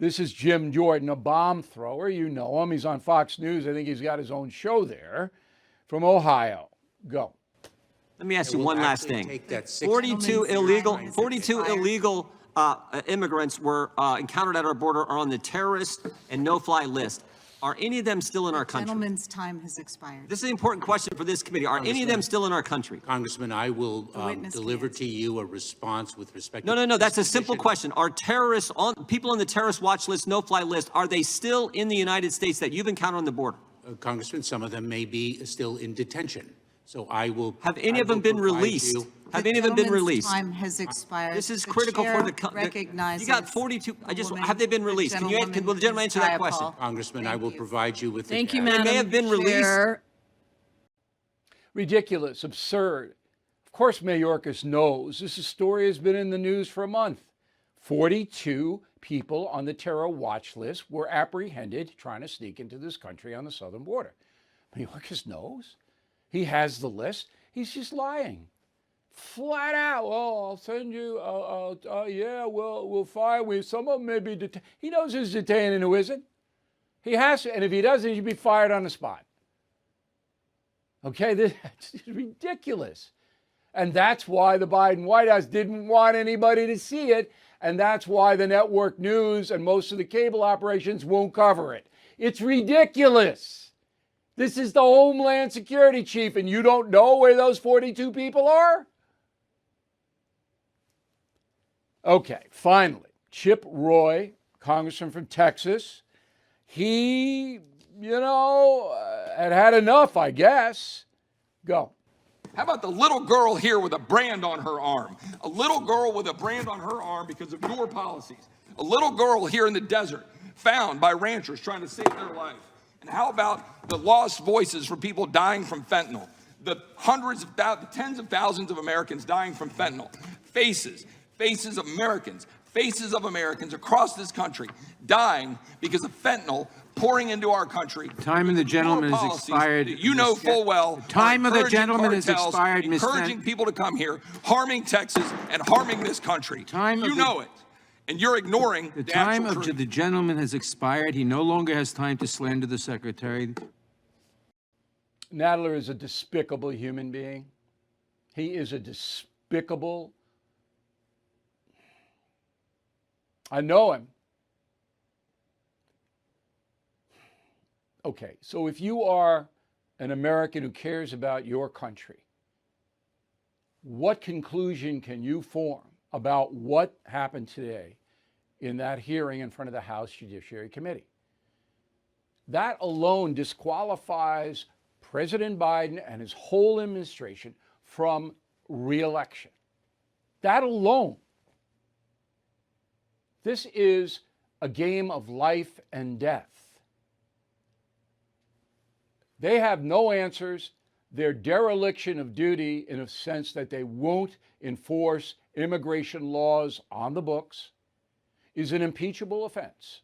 This is Jim Jordan, a bomb thrower. You know him. He's on Fox News. I think he's got his own show there, from Ohio. Go. Let me ask you one last thing. 42 illegal immigrants were encountered at our border are on the terrorist and no-fly list. Are any of them still in our country? Gentleman's time has expired. This is an important question for this committee. Are any of them still in our country? Congressman, I will deliver to you a response with respect to... No. That's a simple question. Are terrorists, people on the terrorist watch list, no-fly list, are they still in the United States that you've encountered on the border? Congressman, some of them may be still in detention. So I will... Have any of them been released? Have any of them been released? Time has expired. This is critical for the... You got 42... have they been released? Will the gentleman answer that question? Congressman, I will provide you with... Thank you, Madam They may have been released. Ridiculous, absurd. Of course, Mayorkas knows. This story has been in the news for a month. 42 people on the terror watch list were apprehended trying to sneak into this country on the southern border. Mayorkas knows. He has the list. He's just lying. Flat out. Well, I'll send you. Yeah, we'll fire. Some of them may be detained. He knows who's detained and who isn't. He has to. And if he doesn't, he should be fired on the spot. Okay, this is ridiculous. And that's why the Biden White House didn't want anybody to see it. And that's why the network news and most of the cable operations won't cover it. It's ridiculous. This is the Homeland Security chief, and you don't know where those 42 people are? Okay, finally, Chip Roy, congressman from Texas, he, had enough, I guess. Go. How about the little girl here with a brand on her arm? A little girl with a brand on her arm because of your policies. A little girl here in the desert found by ranchers trying to save their life. And how about the lost voices for people dying from fentanyl? The tens of thousands of Americans dying from fentanyl. Faces of Americans across this country dying because of fentanyl pouring into our country. Time of the gentleman has expired. You know full well. Time of the gentleman has expired, Ms. Encouraging people to come here, harming Texas and harming this country. You know it. And you're ignoring the time of the gentleman has expired. He no longer has time to slander the secretary. Nadler is a despicable human being. He is a despicable. I know him. Okay, so if you are an American who cares about your country, what conclusion can you form about what happened today in that hearing in front of the House Judiciary Committee? That alone disqualifies President Biden and his whole administration from re-election. That alone. This is a game of life and death. They have no answers. Their dereliction of duty, in a sense that they won't enforce immigration laws on the books, is an impeachable offense.